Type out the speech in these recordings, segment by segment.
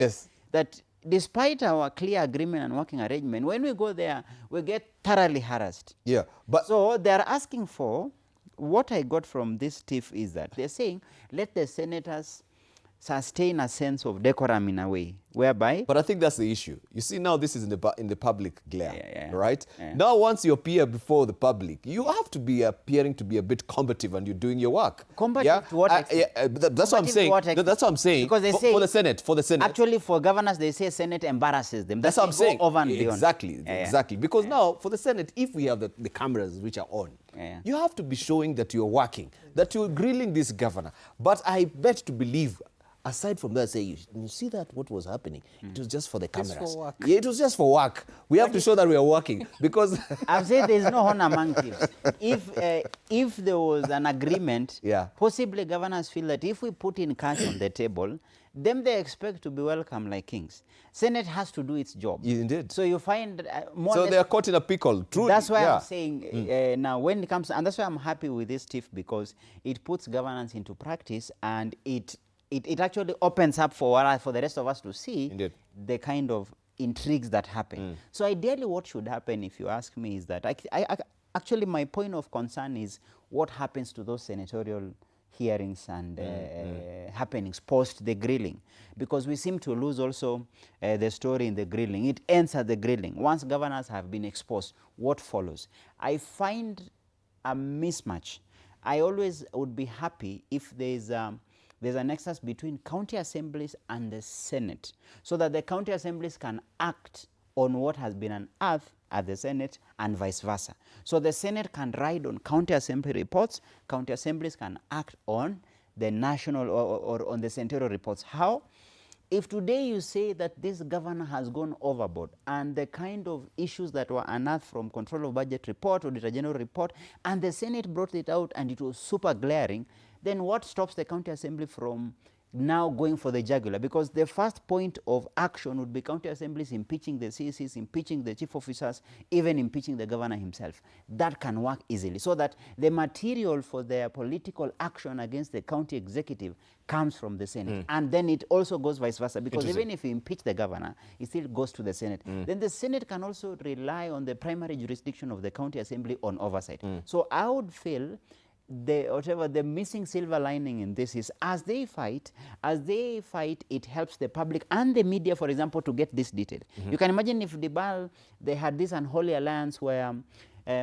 Yes. That despite our clear agreement and working arrangement, when we go there, we get thoroughly harassed. Yeah. But so they're asking for, what I got from this TIFF is that they're saying, let the senators sustain a sense of decorum in a way, whereby... But I think that's the issue. You see, now this is in the public glare, right? Yeah. Now, once you appear before the public, you have to be appearing to be a bit combative, and you're doing your work. Combative to what extent? That's what I'm saying. That's what I'm saying. Because they say... For the Senate. Actually, for governors, they say Senate embarrasses them. That's what I'm saying. Over and beyond. Exactly. Exactly. Because now, for the Senate, if we have the cameras which are on, you have to be showing that you're working, that you're grilling this governor. But I bet to believe... Aside from that, say, you see that what was happening? It was just for the cameras. Just for work. Yeah, it was just for work. We have to show that we are working, because... I've said there's no honor among thieves. If there was an agreement, possibly governors feel that if we put in cash on the table, then they expect to be welcome like kings. Senate has to do its job. Indeed. So you find more... So they are caught in a pickle. True. That's why I'm saying now when it comes... And that's why I'm happy with this TIFF, because it puts governance into practice, and it actually opens up for the rest of us to see the kind of intrigues that happen. So ideally what should happen, if you ask me, is that actually my point of concern is what happens to those senatorial hearings and happenings post the grilling, because we seem to lose also the story in the grilling. It ends at the grilling. Once governors have been exposed, what follows? I find a mismatch. I always would be happy if there's a nexus between county assemblies and the Senate, so that the county assemblies can act on what has been unearthed at the Senate and vice versa. So the Senate can ride on county assembly reports, county assemblies can act on the national or on the senatorial reports. How? If today you say that this governor has gone overboard, and the kind of issues that were unearthed from control of budget report, auditor general report, and the Senate brought it out and it was super glaring, then what stops the county assembly from now going for the jugular? Because the first point of action would be county assemblies impeaching the CECs, impeaching the chief officers, even impeaching the governor himself. That can work easily, so that the material for their political action against the county executive comes from the Senate. And then it also goes vice versa, because even if you impeach the governor, it still goes to the Senate. Then the Senate can also rely on the primary jurisdiction of the county assembly on oversight. So I would feel the missing silver lining in this is, as they fight, it helps the public and the media, for example, to get this detail. You can imagine if they had this unholy alliance where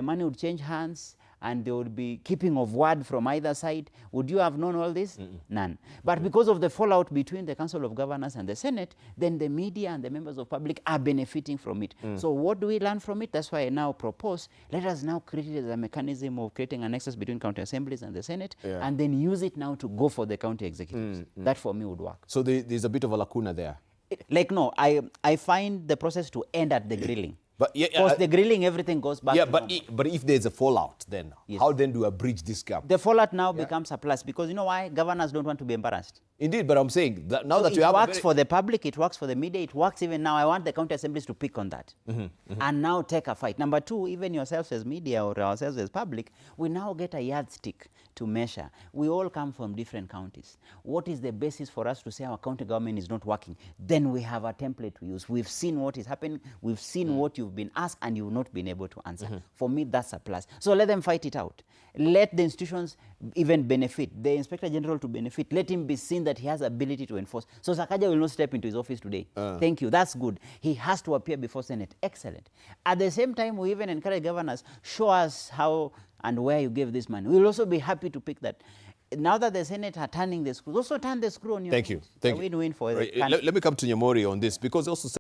money would change hands and there would be keeping of word from either side. Would you have known all this? None. But because of the fallout between the Council of Governors and the Senate, then the media and the members of public are benefiting from it. So what do we learn from it? That's why I now propose, let us now create it as a mechanism of creating a nexus between county assemblies and the Senate, and then use it now to go for the county executives. That for me would work. So there's a bit of a lacuna there. No, I find the process to end at the grilling. But Post the grilling, everything goes back to normal. But if there's a fallout, then how then do I bridge this gap? The fallout now becomes a plus, because you know why? Governors don't want to be embarrassed. Indeed, but I'm saying that now that it you have... It works for the public, it works for the media, it works even now. I want the county assemblies to pick on that and now take a fight. Number two, even yourselves as media or ourselves as public, we now get a yardstick to measure. We all come from different counties. What is the basis for us to say our county government is not working? Then we have a template to use. We've seen what is happening, we've seen what you've been asked and you've not been able to answer. For me, that's a plus. So let them fight it out. Let the institutions even benefit, the Inspector General to benefit. Let him be seen that he has ability to enforce. So Sakaja will not step into his office today. Thank you. That's good. He has to appear before Senate. Excellent. At the same time, we even encourage governors, show us how and where you gave this money. We will also be happy to pick that. Now that the Senate are turning the screws, also turn the screw on you. Thank you. Thank you. Win-win for Let me come to Nyamori on this, because also